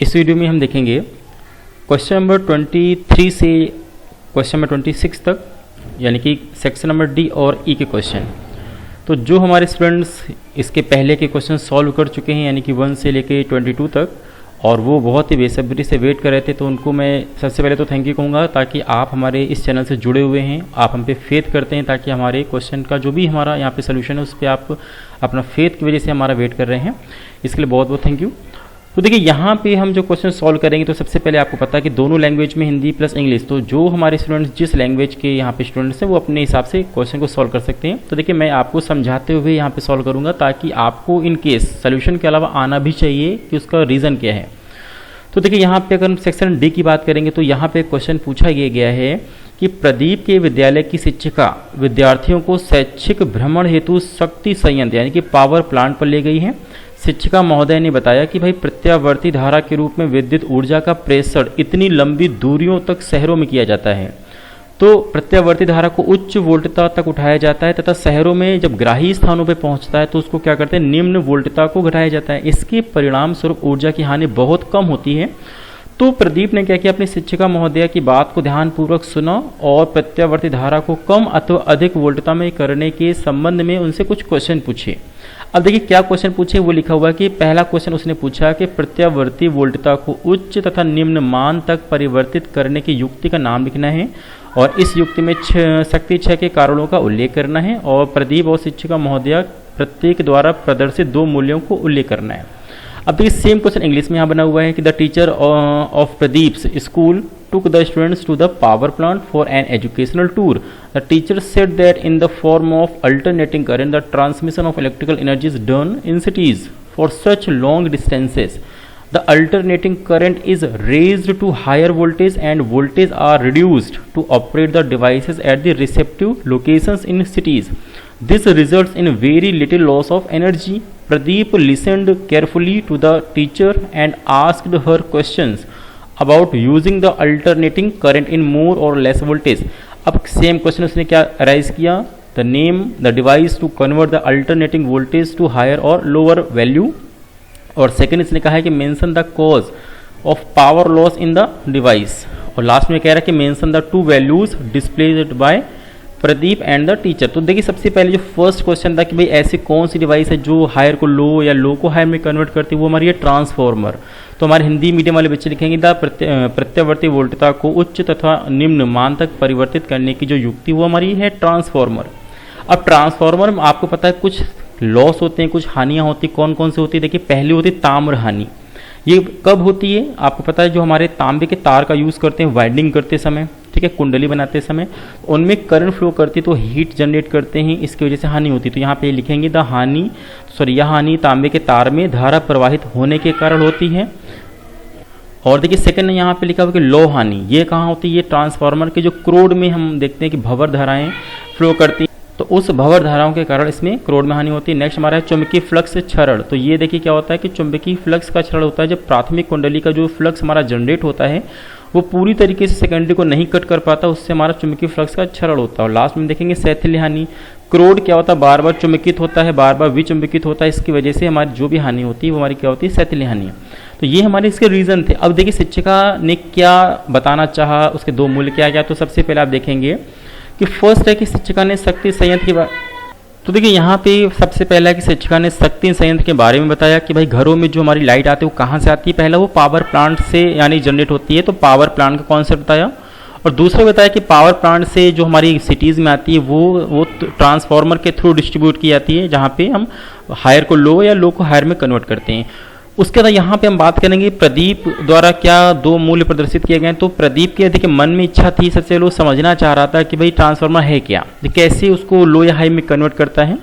इस वीडियो में हम देखेंगे क्वेश्चन नंबर 23 से क्वेश्चन नंबर 26 तक, यानी कि सेक्शन नंबर डी और ई के क्वेश्चन। तो जो हमारे स्टूडेंट्स इसके पहले के क्वेश्चन सॉल्व कर चुके हैं, यानी कि 1 से लेके 22 तक, और वो बहुत ही बेसब्री से वेट कर रहे थे, तो उनको मैं सबसे पहले तो थैंक यू कहूँगा, ताकि आप हमारे इस चैनल से जुड़े हुए हैं, आप हम पे फेथ करते हैं, ताकि हमारे क्वेश्चन का जो भी हमारा यहाँ पे सोल्यूशन है उस पर आप अपना फेथ की वजह से हमारा वेट कर रहे हैं। इसके लिए बहुत बहुत थैंक यू। तो देखिए यहाँ पे हम जो क्वेश्चन सॉल्व करेंगे, तो सबसे पहले आपको पता है कि दोनों लैंग्वेज में हिंदी प्लस इंग्लिश, तो जो हमारे स्टूडेंट्स जिस लैंग्वेज के यहाँ पे स्टूडेंट्स हैं वो अपने हिसाब से क्वेश्चन को सॉल्व कर सकते हैं। तो देखिए मैं आपको समझाते हुए यहाँ पे सॉल्व करूँगा, ताकि आपको इन केस सोल्यूशन के अलावा आना भी चाहिए कि उसका रीज़न क्या है। तो देखिए यहाँ पे अगर हम सेक्शन डी की बात करेंगे, तो यहाँ पे क्वेश्चन पूछा गया है कि प्रदीप के विद्यालय की शिक्षिका विद्यार्थियों को शैक्षिक भ्रमण हेतु शक्ति संयंत्र यानी कि पावर प्लांट पर ले गई है। शिक्षिका महोदय ने बताया कि भाई प्रत्यावर्ती धारा के रूप में विद्युत ऊर्जा का प्रेषण इतनी लंबी दूरियों तक शहरों में किया जाता है। तो प्रत्यावर्ती धारा को उच्च वोल्टता तक उठाया जाता है, तथा शहरों में जब ग्राही स्थानों पर पहुंचता है तो उसको क्या करते हैं, निम्न वोल्टता को घटाया जाता है। इसके परिणाम स्वरूप ऊर्जा की हानि बहुत कम होती है। तो प्रदीप ने क्या किया, अपनी शिक्षिका महोदया की बात को ध्यानपूर्वक सुना और प्रत्यावर्ती धारा को कम अथवा अधिक वोल्टता में करने के संबंध में उनसे कुछ क्वेश्चन पूछे। अब देखिए क्या क्वेश्चन पूछे, वो लिखा हुआ है कि पहला क्वेश्चन उसने पूछा कि प्रत्यावर्ती वोल्टता को उच्च तथा निम्न मान तक परिवर्तित करने की युक्ति का नाम लिखना है, और इस युक्ति में शक्ति 6 के कारणों का उल्लेख करना है, और प्रदीप और शिक्षिका महोदया प्रत्येक द्वारा प्रदर्शित 2 मूल्यों को उल्लेख करना है। अब देखिए सेम क्वेश्चन इंग्लिश में यहाँ बना हुआ है कि the teacher of Pradeep's school took the students to the power plant for an educational tour. The teacher said that in the form of alternating current, the transmission of electrical energy is done in cities for such long distances. The alternating current is raised to higher voltage and voltage are reduced to operate the devices at the respective locations in cities. This results in very little loss of energy. Pradeep listened carefully to the teacher and asked her questions about using the alternating current in more or less voltage. अब same question उसने क्या arise किया, the name the device to convert the alternating voltage to higher और lower value, और second इसने कहा है कि mention the cause of power loss in the device, और लास्ट में कह रहा है कि mention the 2 values displayed by Pradeep and the teacher. तो देखिए सबसे पहले जो फर्स्ट क्वेश्चन था कि भाई ऐसी कौन सी डिवाइस है जो हायर को लो या लो को हायर में कन्वर्ट करती है, वो हमारी है ट्रांसफॉर्मर। तो हमारे हिंदी मीडियम वाले बच्चे लिखेंगे द प्रत्यावर्ती वोल्टता को उच्च तथा निम्न मान तक परिवर्तित करने की जो युक्ति वो हमारी है ट्रांसफॉर्मर। अब ट्रांसफॉर्मर में आपको पता है कुछ लॉस होते हैं, कुछ हानियाँ होती, कौन कौन सी होती है। देखिए पहली होती है ताम्र हानि। ये कब होती है आपको पता है, जो हमारे तांबे के तार का यूज़ करते हैं वाइंडिंग करते समय, ठीक है, कुंडली बनाते समय उनमें करंट फ्लो करती है तो हीट जनरेट करते हैं, इसकी वजह से हानि होती है। तो यहाँ पे लिखेंगे यह हानि तांबे के तार में धारा प्रवाहित होने के कारण होती है। और देखिए सेकंड यहाँ पे लिखा हुआ कि लो हानि, ये कहाँ होती है, ये ट्रांसफार्मर के जो क्रोड में हम देखते हैं कि भंवर धाराएं फ्लो करती हैं, तो उस भंवर धाराओं के कारण इसमें क्रोड में हानि होती है। नेक्स्ट हमारा है चुंबकीय फ्लक्स क्षरण। तो ये देखिए क्या होता है कि चुंबकीय फ्लक्स का क्षरण होता है जब प्राथमिक कुंडली का जो फ्लक्स हमारा जनरेट होता है वो पूरी तरीके से सेकेंडरी को नहीं कट कर पाता, उससे हमारा चुंबकीय फ्लक्स का क्षरण होता है। और लास्ट में देखेंगे शैथिल्य हानि। क्रोड क्या होता है, बार बार चुंबकित होता है, बार बार विचुंबकित होता है, इसकी वजह से हमारी जो भी हानि होती है वो हमारी क्या होती है, शैथिल्य हानि। तो ये हमारे इसके रीजन थे। अब देखिए शिक्षिका ने क्या बताना चाहा, उसके 2 मूल्य क्या क्या। तो सबसे पहले आप देखेंगे कि फर्स्ट है कि शिक्षिका ने शक्ति संयंत्र की तो देखिए यहाँ पे सबसे पहला है कि शिक्षिका ने शक्ति संयंत्र के बारे में बताया कि भाई घरों में जो हमारी लाइट आती है वो कहाँ से आती है। पहला वो पावर प्लांट से यानी जनरेट होती है, तो पावर प्लांट का कॉन्सेप्ट बताया। और दूसरा बताया कि पावर प्लांट से जो हमारी सिटीज़ में आती है वो ट्रांसफार्मर के थ्रू डिस्ट्रीब्यूट की जाती है, जहाँ पे हम हायर को लो या लो को हायर में कन्वर्ट करते हैं। उसके बाद यहाँ पे हम बात करेंगे प्रदीप द्वारा क्या 2 मूल्य प्रदर्शित किए गए। तो प्रदीप के देखिए मन में इच्छा थी, सबसे पहले वो समझना चाह रहा था कि भाई ट्रांसफार्मर है क्या, कैसे उसको लो या हाई में कन्वर्ट करता है।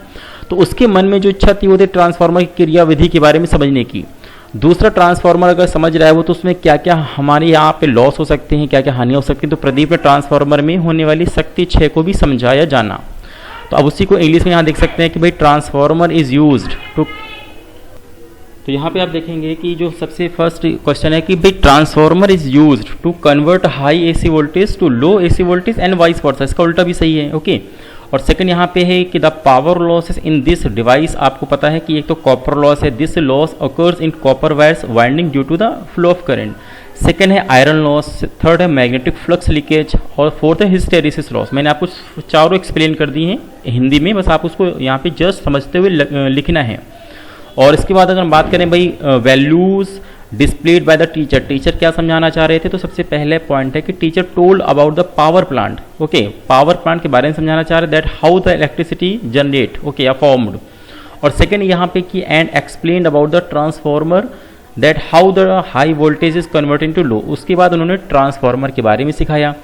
तो उसके मन में जो इच्छा थी वो थी ट्रांसफार्मर की क्रियाविधि के बारे में समझने की। दूसरा ट्रांसफार्मर अगर समझ रहा है वो, तो उसमें क्या क्या हमारे यहाँ पे लॉस हो सकते हैं, क्या क्या हानि हो सकती है। तो प्रदीप ने ट्रांसफार्मर में होने वाली शक्ति 6 को भी समझाया जाना। तो अब उसी को इंग्लिश में यहाँ देख सकते हैं कि भाई ट्रांसफार्मर इज यूज्ड टू। तो यहाँ पे आप देखेंगे कि जो सबसे फर्स्ट क्वेश्चन है कि भाई transformer is used to convert high AC voltage to low AC voltage and vice versa. इसका उल्टा भी सही है, ओके। और सेकंड यहाँ पे है कि the power losses in this device, आपको पता है कि एक तो कॉपर लॉस है, this loss occurs in copper wires winding due to the flow of current. Second है आयरन लॉस, थर्ड है मैग्नेटिक फ्लक्स लीकेज, और फोर्थ है हिस्टेरिसिस लॉस। मैंने आपको चारों एक्सप्लेन कर दी हैं हिंदी में, बस आप उसको यहाँ पे जस्ट समझते हुए लिखना है। और इसके बाद अगर हम बात करें भाई values displayed by the teacher, teacher क्या समझाना चाह रहे थे, तो सबसे पहले पॉइंट है कि teacher told about the power plant. Okay, power plant के बारे में समझाना चाह रहे that how the electricity generate okay या फॉर्म्ड। और सेकेंड यहाँ पे कि and explained about the transformer that how the high voltage is converted to low. उसके बाद उन्होंने ट्रांसफॉर्मर के बारे में सिखाया।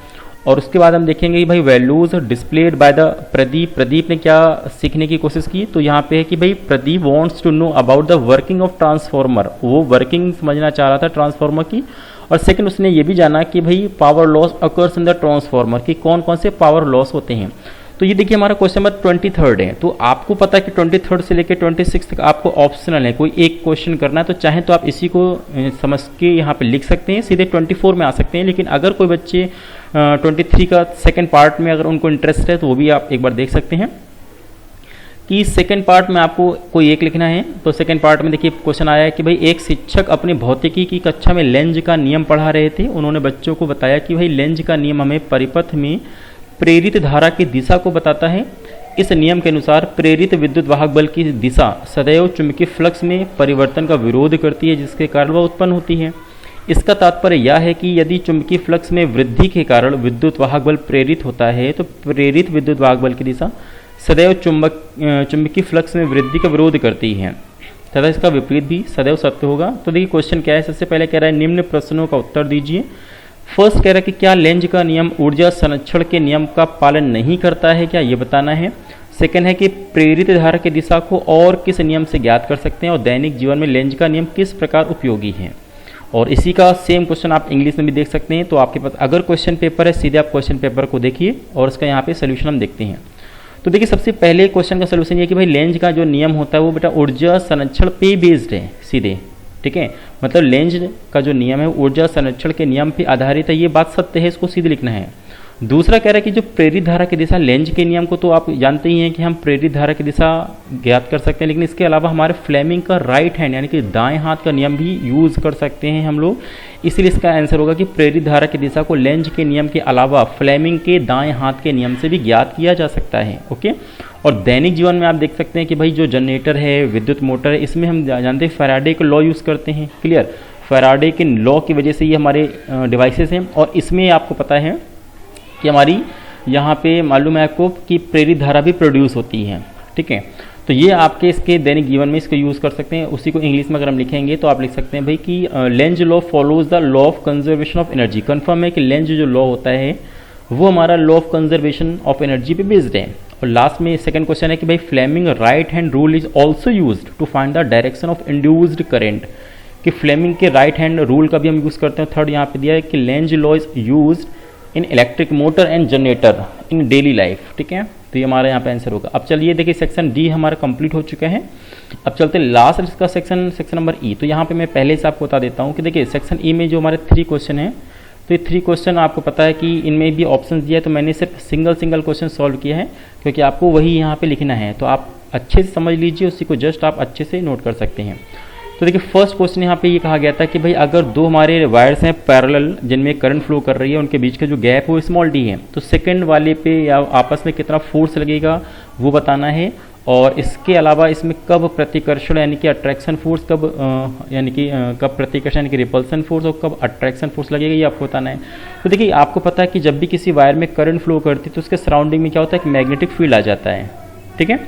और उसके बाद हम देखेंगे कि भाई values displayed by the Pradeep, Pradeep ने क्या सीखने की कोशिश की, तो यहाँ पे है कि भाई Pradeep wants to know about the working of transformer, वो वर्किंग समझना चाह रहा था ट्रांसफॉर्मर की। और सेकंड उसने ये भी जाना कि भाई power loss occurs in the transformer, कि कौन कौन से पावर लॉस होते हैं। तो ये देखिए हमारा क्वेश्चन नंबर 23 है। तो आपको पता है कि 23 से लेकर 26 तक आपको ऑप्शनल है, कोई एक क्वेश्चन करना है, तो चाहे तो आप इसी को समझ के यहाँ पे लिख सकते हैं, सीधे 24 में आ सकते हैं। लेकिन अगर कोई बच्चे 23 का सेकंड पार्ट में अगर उनको इंटरेस्ट है तो वो भी आप एक बार देख सकते हैं कि सेकंड पार्ट में आपको कोई एक लिखना है। तो सेकंड पार्ट में देखिए क्वेश्चन आया है कि भाई एक शिक्षक अपने भौतिकी की कक्षा में लेंज का नियम पढ़ा रहे थे। उन्होंने बच्चों को बताया कि भाई लेंज का नियम हमें परिपथ में प्रेरित धारा की दिशा को बताता है। इस नियम के अनुसार प्रेरित विद्युत वाहक बल की दिशा सदैव चुंबकीय फ्लक्स में परिवर्तन का विरोध करती है, जिसके कारण वह उत्पन्न होती है। इसका तात्पर्य यह है कि यदि चुंबकीय फ्लक्स में वृद्धि के कारण विद्युत वाहक बल प्रेरित होता है तो प्रेरित विद्युत वाहक बल की दिशा सदैव चुंबकीय फ्लक्स में वृद्धि का विरोध करती है तथा इसका विपरीत भी सदैव सत्य होगा। तो देखिए क्वेश्चन क्या है, सबसे पहले कह रहा है निम्न प्रश्नों का उत्तर दीजिए। फर्स्ट कह रहा है कि क्या लेंज का नियम ऊर्जा संरक्षण के नियम का पालन नहीं करता है, क्या ये बताना है। सेकंड है कि प्रेरित धारा की दिशा को और किस नियम से ज्ञात कर सकते हैं और दैनिक जीवन में लेंज का नियम किस प्रकार उपयोगी है। और इसी का सेम क्वेश्चन आप इंग्लिश में भी देख सकते हैं। तो आपके पास अगर क्वेश्चन पेपर है सीधे आप क्वेश्चन पेपर को देखिए और इसका यहाँ पे सोल्यूशन हम देखते हैं। तो देखिए सबसे पहले क्वेश्चन का सोल्यूशन ये कि भाई लेंज का जो नियम होता है वो बेटा ऊर्जा संरक्षण पे बेस्ड है सीधे, ठीक है। मतलब लेंज का जो नियम है ऊर्जा संरक्षण के नियम पे आधारित है, ये बात सत्य है, इसको सीधे लिखना है। दूसरा कह रहा है कि जो प्रेरित धारा की दिशा लेंज के नियम को तो आप जानते ही हैं कि हम प्रेरित धारा की दिशा ज्ञात कर सकते हैं, लेकिन इसके अलावा हमारे फ्लेमिंग का राइट हैंड यानी कि दाएं हाथ का नियम भी यूज़ कर सकते हैं हम लोग। इसलिए इसका आंसर होगा कि प्रेरित धारा की दिशा को लेंज के नियम के अलावा फ्लेमिंग के दाएं हाथ के नियम से भी ज्ञात किया जा सकता है। ओके। और दैनिक जीवन में आप देख सकते हैं कि भाई जो जनरेटर है, विद्युत मोटर है, इसमें हम जानते हैं फैराडे का लॉ यूज़ करते हैं। क्लियर, फैराडे के लॉ की वजह से ये हमारे डिवाइसेस हैं। और इसमें आपको पता है कि हमारी यहाँ पे मालूम है आपको कि प्रेरित धारा भी प्रोड्यूस होती है, ठीक है। तो ये आपके इसके दैनिक जीवन में इसको यूज़ कर सकते हैं। उसी को इंग्लिश में अगर हम लिखेंगे तो आप लिख सकते हैं भाई कि Lenz law follows the law of conservation of energy. Confirm है कि लेंज जो लॉ होता है वो हमारा law of conservation of energy पे बेस्ड है। और लास्ट में सेकंड क्वेश्चन है कि भाई Fleming right hand rule is also used to find the direction of induced current, कि फ्लेमिंग के राइट हैंड रूल का भी हम यूज़ करते हैं। थर्ड यहाँ पे दिया है कि Lenz law is used in electric motor and generator in daily life, ठीक है। तो ये हमारा यहाँ पे आंसर होगा। अब चलिए देखिए सेक्शन डी हमारा कंप्लीट हो चुका है। अब चलते हैं लास्ट इसका सेक्शन नंबर ई। तो यहाँ पे मैं पहले से आपको बता देता हूँ कि देखिए सेक्शन ई में जो हमारे 3 क्वेश्चन हैं, तो ये 3 क्वेश्चन आपको पता है कि इनमें भी ऑप्शन दिया है, तो मैंने सिर्फ सिंगल क्वेश्चन सॉल्व किया है क्योंकि आपको वही यहाँ पे लिखना है। तो आप अच्छे से समझ लीजिए, उसी को जस्ट आप अच्छे से नोट कर सकते हैं। तो देखिए फर्स्ट क्वेश्चन यहाँ पे ये कहा गया था कि भाई अगर 2 हमारे वायर्स हैं पैरेलल जिनमें करंट फ्लो कर रही है, उनके बीच का जो गैप है वो स्मॉल डी है, तो सेकंड वाले पे या आपस में कितना फोर्स लगेगा वो बताना है। और इसके अलावा इसमें कब प्रतिकर्षण यानी कि अट्रैक्शन फोर्स कब प्रतिकर्षण यानी कि रिपल्सन फोर्स और कब अट्रैक्शन फोर्स लगेगा ये आपको बताना है। तो देखिए आपको पता है कि जब भी किसी वायर में करंट फ्लो करती है तो उसके सराउंडिंग में क्या होता है कि मैग्नेटिक फील्ड आ जाता है, ठीक है।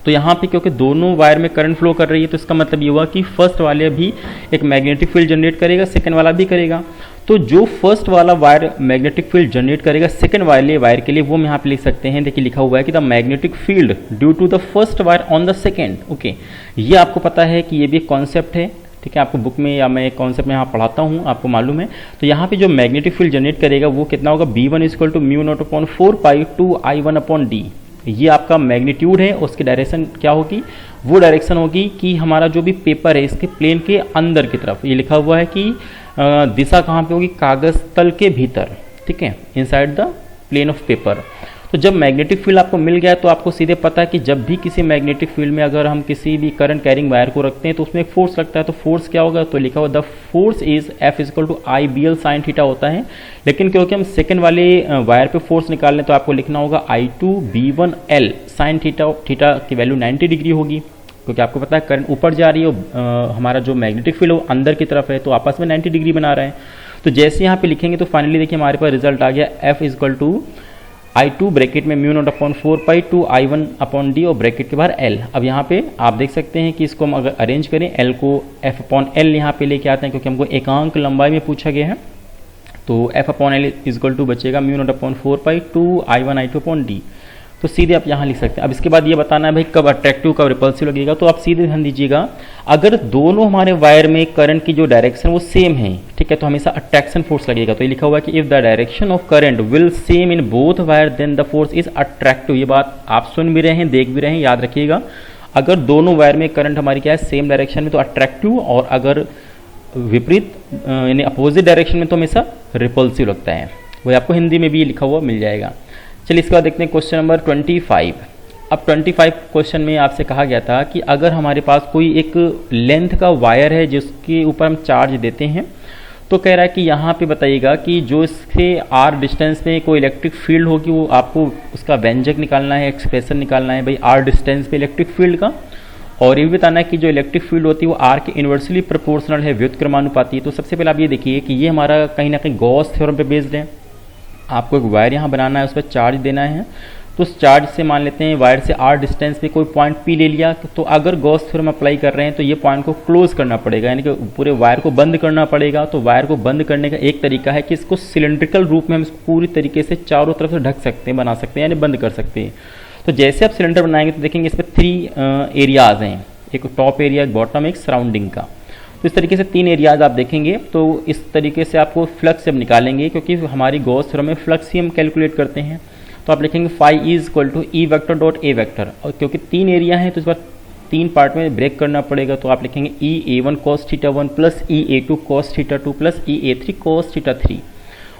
तो यहाँ पे क्योंकि दोनों वायर में करंट फ्लो कर रही है तो इसका मतलब ये हुआ कि फर्स्ट वाले भी एक मैग्नेटिक फील्ड जनरेट करेगा, सेकंड वाला भी करेगा। तो जो फर्स्ट वाला वायर मैग्नेटिक फील्ड जनरेट करेगा सेकंड वाले वायर के लिए, वो हम यहाँ पे लिख सकते हैं। देखिए लिखा हुआ है कि the magnetic field due to the first wire on the second. Okay, ये आपको पता है कि ये भी एक कॉन्सेप्ट है, ठीक है। आपको बुक में या मैं एक कॉन्सेप्ट में यहाँ पढ़ाता हूँ, आपको मालूम है। तो यहाँ पे जो मैग्नेटिक फील्ड जनरेट करेगा वो कितना होगा, B1 = μ0/4π2I1/d। ये आपका मैग्नीट्यूड है, उसकी डायरेक्शन क्या होगी, वो डायरेक्शन होगी कि हमारा जो भी पेपर है इसके प्लेन के अंदर की तरफ। ये लिखा हुआ है कि दिशा कहाँ पे होगी, कागज तल के भीतर, ठीक है, inside the plane of paper. तो जब मैग्नेटिक फील्ड आपको मिल गया तो आपको सीधे पता है कि जब भी किसी मैग्नेटिक फील्ड में अगर हम किसी भी करंट कैरिंग वायर को रखते हैं तो उसमें एक फोर्स लगता है। तो फोर्स क्या होगा, तो लिखा हुआ the force is F equal to I B L sine theta होता है। लेकिन क्योंकि हम सेकंड वाले वायर पे फोर्स निकाल लें तो आपको लिखना होगा I2B1L साइन थीटा, थीटा की वैल्यू 90 डिग्री होगी, क्योंकि आपको पता है करंट ऊपर जा रही है, हमारा जो मैग्नेटिक फील्ड है वो अंदर की तरफ है, तो आपस में 90 डिग्री बना रहे हैं। तो जैसे यहाँ पे लिखेंगे तो फाइनली देखिए हमारे पास रिजल्ट आ गया F equal to I2 bracket में mu naught upon 4 pi two I1 upon d और ब्रैकेट के बाहर L। अब यहाँ पे आप देख सकते हैं कि इसको हम अगर अरेंज करें L को F अपॉन L यहाँ पे लेके आते हैं, क्योंकि हमको एकांक लंबाई में पूछा गया है। तो F upon L equal to बचेगा mu naught upon 4 pi two I1 I2 upon d. तो सीधे आप यहाँ लिख सकते हैं। अब इसके बाद ये बताना है भाई कब अट्रैक्टिव कब रिपल्सिव लगेगा। तो आप सीधे ध्यान दीजिएगा, अगर दोनों हमारे वायर में करंट की जो डायरेक्शन वो सेम है, ठीक है, तो हमेशा अट्रैक्शन फोर्स लगेगा। तो ये लिखा हुआ है कि if the direction of current will same in both wire then the force is attractive. ये बात आप सुन भी रहे हैं, देख भी रहे हैं, याद रखिएगा। अगर दोनों वायर में करंट हमारी क्या है सेम डायरेक्शन में तो अट्रैक्टिव, और अगर विपरीत यानी अपोजिट डायरेक्शन में तो हमेशा रिपल्सिव लगता है। वही आपको हिंदी में भी लिखा हुआ मिल जाएगा। चलिए इसके बाद देखते हैं क्वेश्चन नंबर 25। अब 25 क्वेश्चन में आपसे कहा गया था कि अगर हमारे पास कोई एक लेंथ का वायर है जिसके ऊपर हम चार्ज देते हैं, तो कह रहा है कि यहाँ पे बताइएगा कि जो इसके आर डिस्टेंस में कोई इलेक्ट्रिक फील्ड होगी वो आपको उसका व्यंजक निकालना है, एक्सप्रेशन निकालना है भाई आर डिस्टेंस पे इलेक्ट्रिक फील्ड का। और ये भी बताना है कि जो इलेक्ट्रिक फील्ड होती है वो आर के इन्वर्सली प्रोपोर्शनल है, व्युत्क्रमानुपाती। तो सबसे पहले आप ये देखिए कि ये हमारा कहीं ना कहीं गॉस थ्योरम पे बेस्ड है। आपको एक वायर यहाँ बनाना है, उस पर चार्ज देना है। तो उस चार्ज से मान लेते हैं वायर से आर डिस्टेंस पे कोई पॉइंट पी ले लिया, तो अगर गॉस थ्योरम अप्लाई कर रहे हैं तो ये पॉइंट को क्लोज करना पड़ेगा, यानी कि पूरे वायर को बंद करना पड़ेगा। तो वायर को बंद करने का एक तरीका है कि इसको सिलेंड्रिकल रूप में हम इसको पूरी तरीके से चारों तरफ से ढक सकते हैं, बना सकते हैं, यानी बंद कर सकते हैं। तो जैसे आप सिलेंडर बनाएंगे तो देखेंगे इस पर 3 एरियाज हैं, एक टॉप एरिया, एक बॉटम, एक सराउंडिंग का। तो इस तरीके से 3 एरियाज आप देखेंगे। तो इस तरीके से आपको फ्लक्स जब निकालेंगे, क्योंकि हमारी गॉस थ्योरम में फ्लक्स ही हम कैलकुलेट करते हैं, तो आप लिखेंगे phi is equal to E vector dot A vector. और क्योंकि 3 एरिया हैं तो इस बार 3 पार्ट में ब्रेक करना पड़ेगा। तो आप लिखेंगे ई A1 कॉस थीटा 1 प्लस ई A2 कॉस थीटा 2 प्लस ई A3 कॉस थीटा 3।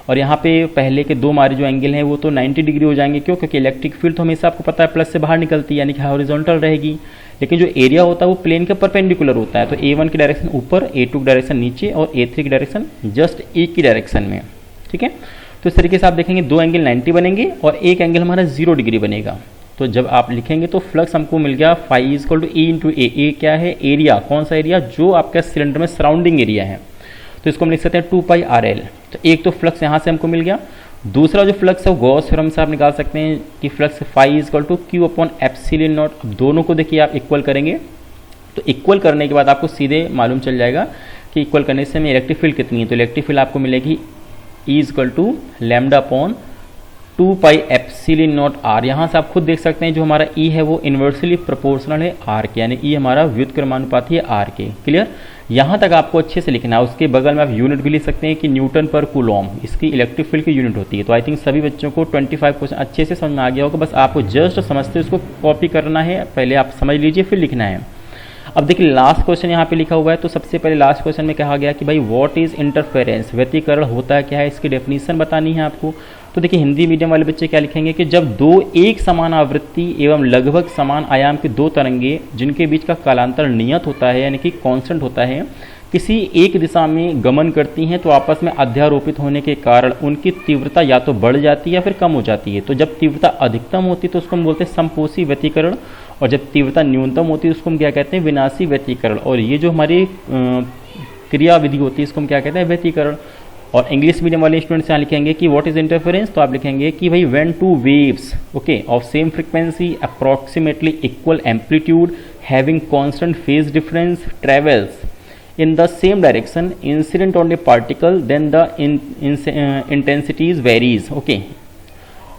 और यहाँ पे पहले के 2 हमारे जो एंगल हैं वो तो 90 डिग्री हो जाएंगे। क्यों? क्योंकि इलेक्ट्रिक फील्ड तो हमेशा आपको पता है प्लस से बाहर निकलती है, यानी कि हॉरिजॉन्टल रहेगी। लेकिन जो एरिया होता है वो प्लेन के परपेंडिकुलर होता है। तो A1 की डायरेक्शन ऊपर, A2 की डायरेक्शन नीचे और A3 की डायरेक्शन जस्ट E की डायरेक्शन में, ठीक है। तो इस तरीके से आप देखेंगे 2 एंगल 90 बनेंगे और एक एंगल हमारा 0 डिग्री बनेगा। तो जब आप लिखेंगे तो फ्लक्स हमको मिल गया phi is equal to E into A. A क्या है? एरिया। कौन सा एरिया? जो आपका सिलेंडर में सराउंडिंग एरिया है। तो इसको हम लिख सकते हैं 2 पाई आर एल। तो एक तो फ्लक्स यहाँ से हमको मिल गया। दूसरा जो फ्लक्स है वो गॉस थ्योरम से आप निकाल सकते हैं कि flux phi is equal to Q upon epsilon naught. अब दोनों को देखिए आप इक्वल करेंगे तो इक्वल करने के बाद आपको सीधे मालूम चल जाएगा कि इक्वल करने से हमें इलेक्ट्रिक फील्ड कितनी है। तो इलेक्ट्रिक फील्ड आपको मिलेगी E is equal to lambda upon 2 pi epsilon naught R. यहाँ से आप खुद देख सकते हैं जो हमारा ई है वो इन्वर्सली प्रोपोर्शनल है आर के, यानी ई हमारा व्युत्क्रमानुपाती है आर के। क्लियर? यहाँ तक आपको अच्छे से लिखना है। उसके बगल में आप यूनिट भी लिख सकते हैं कि न्यूटन पर कूलॉम इसकी इलेक्ट्रिक फील्ड की यूनिट होती है। तो आई थिंक सभी बच्चों को 25 क्वेश्चन अच्छे से समझ में आ गया होगा। बस आपको जस्ट समझते उसको कॉपी करना है, पहले आप समझ लीजिए फिर लिखना है। अब देखिए लास्ट क्वेश्चन यहाँ पे लिखा हुआ है। तो सबसे पहले लास्ट क्वेश्चन में कहा गया कि भाई व्हाट इज इंटरफेरेंस, व्यतिकरण होता है क्या है, इसकी डेफिनेशन बतानी है आपको। तो देखिए हिंदी मीडियम वाले बच्चे क्या लिखेंगे कि जब 2 एक समान आवृत्ति एवं लगभग समान आयाम की 2 तरंगे जिनके बीच का कालांतर नियत होता है यानी कि कांस्टेंट होता है, किसी एक दिशा में गमन करती हैं तो आपस में अध्यारोपित होने के कारण उनकी तीव्रता या तो बढ़ जाती है या फिर कम हो जाती है। तो जब तीव्रता अधिकतम होती है तो उसको हम बोलते हैं समपोषी व्यतिकरण, और जब तीव्रता न्यूनतम होती है उसको हम क्या कहते हैं? विनाशी व्यतिकरण। और ये जो हमारी क्रिया विधि होती है इसको हम क्या कहते हैं? व्यतिकरण। और इंग्लिश मीडियम वाले स्टूडेंट्स यहाँ लिखेंगे कि व्हाट इज इंटरफेरेंस। तो आप लिखेंगे कि भाई when 2 waves okay of same frequency approximately equal amplitude having constant phase difference travels in the same direction incident on a particle then the intensities varies okay।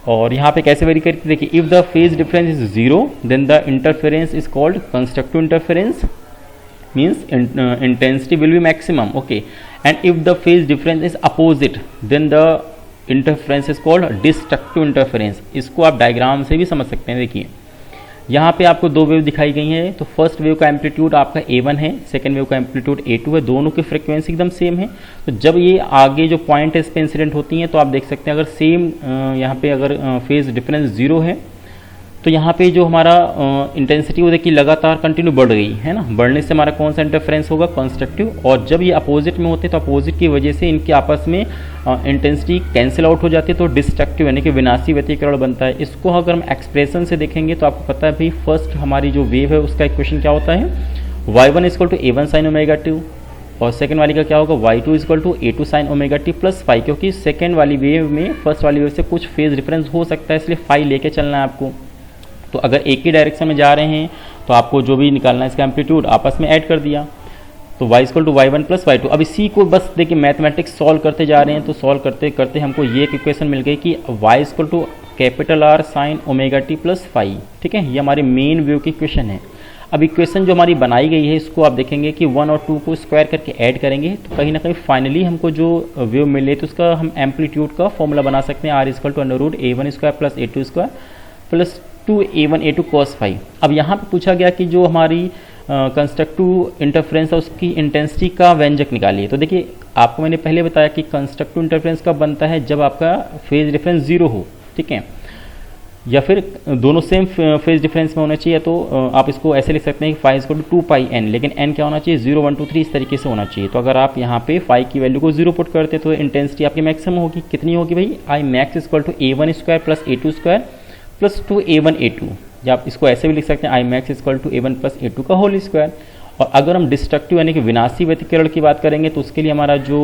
और यहाँ पे कैसे वेरी करके देखिए, if the phase difference is 0 then the interference is called constructive interference means intensity will be maximum okay, and if the phase difference is opposite then the interference is called destructive interference। इसको आप diagram से भी समझ सकते हैं। देखिए यहाँ पे आपको दो वेव दिखाई गई हैं। तो फर्स्ट वेव का एम्पलीट्यूड आपका A1 है, सेकंड वेव का एम्पलीट्यूड A2 है, दोनों की फ्रीक्वेंसी एकदम सेम है। तो जब ये आगे जो पॉइंट है इस पे इंसिडेंट होती हैं तो आप देख सकते हैं अगर सेम यहाँ पे अगर फेज डिफरेंस 0 है तो यहाँ पे जो हमारा इंटेंसिटी वो देखिए लगातार कंटिन्यू बढ़ गई है ना। बढ़ने से हमारा कौन सा इंटरफेरेंस होगा, कंस्ट्रक्टिव। और जब ये अपोजिट में होते हैं तो अपोजिट की वजह से इनके आपस में इंटेंसिटी कैंसिल आउट हो जाती है, तो डिस्ट्रक्टिव यानी कि विनाशी व्यतिकरण बनता है। इसको अगर हम एक्सप्रेशन से देखेंगे तो आपको पता है भाई फर्स्ट हमारी जो वेव है उसका इक्वेशन क्या होता है, y1 equal to A1 sine omega T, और सेकेंड वाली का क्या होगा, y2 equal to A2 sine omega T plus phi, क्योंकि सेकेंड वाली वेव में फर्स्ट वाली वेव से कुछ फेज डिफरेंस हो सकता है, इसलिए फाई लेके चलना है आपको। तो अगर एक ही डायरेक्शन में जा रहे हैं तो आपको जो भी निकालना है इसका एम्पलीट्यूड आपस में ऐड कर दिया, तो y equal to y1 plus y2। अब इसी को बस देखिए मैथमेटिक्स सॉल्व करते जा रहे हैं, तो सॉल्व करते करते हमको ये एक इक्वेशन मिल गई कि y equal to capital R sine omega T plus phi. ठीक है, ये हमारी मेन वेव की इक्वेशन है। अब इक्वेशन जो हमारी बनाई गई है इसको आप देखेंगे कि 1 और 2 को स्क्वायर करके ऐड करेंगे तो कहीं ना कहीं फाइनली हमको जो वेव मिले तो उसका हम एम्पलीट्यूड का फॉर्मूला बना सकते हैं, R equal to under root A1 square plus A2 square plus 2A1 A2 cos phi. अब यहाँ पे पूछा गया कि जो हमारी कंस्ट्रक्टिव इंटरफेरेंस है उसकी इंटेंसिटी का व्यंजक निकालिए। तो देखिए आपको मैंने पहले बताया कि कंस्ट्रक्टिव इंटरफेरेंस कब बनता है, जब आपका फेज डिफरेंस 0 हो, ठीक है, या फिर दोनों सेम फेज डिफरेंस में होना चाहिए। तो आप इसको ऐसे लिख सकते हैं कि फाई इक्वल टू 2πn, लेकिन n क्या होना चाहिए, 0 1 2 3 इस तरीके से होना चाहिए। तो अगर आप यहाँ पे फाई की वैल्यू को 0 पुट करते तो इंटेंसिटी आपकी मैक्सिमम होगी, कितनी होगी भाई, I max equal to A1 square plus A2 square plus 2A1 A2, या आप इसको ऐसे भी लिख सकते हैं I max equal to A1 plus A2 का होल स्क्वायर। और अगर हम डिस्ट्रक्टिव यानी कि विनाशी व्यतिकरण की बात करेंगे तो उसके लिए हमारा जो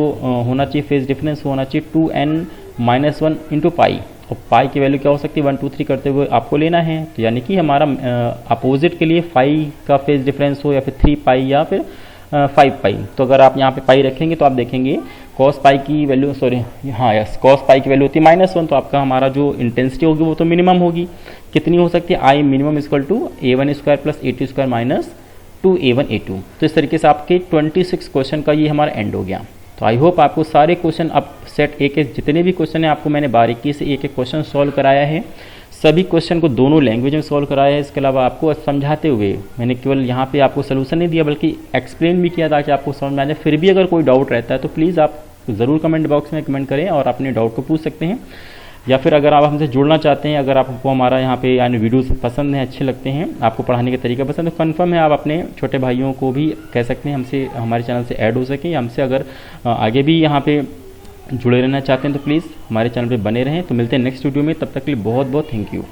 होना चाहिए फेज डिफरेंस होना चाहिए 2n-1 इंटू पाई, और पाई की वैल्यू क्या हो सकती है 1 2 3 करते हुए आपको लेना है। तो यानी कि हमारा अपोजिट के लिए फाई का फेज डिफरेंस हो या फिर 3 पाई या फिर 5 पाई। तो अगर आप यहाँ पे पाई रखेंगे तो आप देखेंगे कॉस पाई की वैल्यू, सॉरी हाँ यस, कॉस पाई की वैल्यू होती है -1, तो आपका हमारा जो इंटेंसिटी होगी वो तो मिनिमम होगी। कितनी हो सकती है, I minimum equal to A1 square plus A2 square minus 2A1 A2। तो इस तरीके से आपके 26 क्वेश्चन का ये हमारा एंड हो गया। तो आई होप आपको सारे क्वेश्चन, अब सेट एक जितने भी क्वेश्चन हैं आपको मैंने बारीकी से एक एक क्वेश्चन सॉल्व कराया है। सभी क्वेश्चन को दोनों लैंग्वेज में सॉल्व कराया है। इसके अलावा आपको समझाते हुए मैंने केवल यहाँ पे आपको सोल्यूशन नहीं दिया बल्कि एक्सप्लेन भी किया ताकि आपको समझ में आ जाए। फिर भी अगर कोई डाउट रहता है तो प्लीज़ आप ज़रूर कमेंट बॉक्स में कमेंट करें और अपने डाउट को पूछ सकते हैं, या फिर अगर आप हमसे जुड़ना चाहते हैं, अगर आपको हमारा यहाँ पे यानी वीडियोस पसंद हैं, अच्छे लगते हैं, आपको पढ़ाने के तरीका पसंद है, तो कन्फर्म है आप अपने छोटे भाइयों को भी कह सकते हैं हमसे हमारे चैनल से ऐड हो सके, या हमसे अगर आगे भी यहाँ पे जुड़े रहना चाहते हैं तो प्लीज़ हमारे चैनल पे बने रहें। तो मिलते हैं नेक्स्ट वीडियो में, तब तक के लिए बहुत बहुत थैंक यू।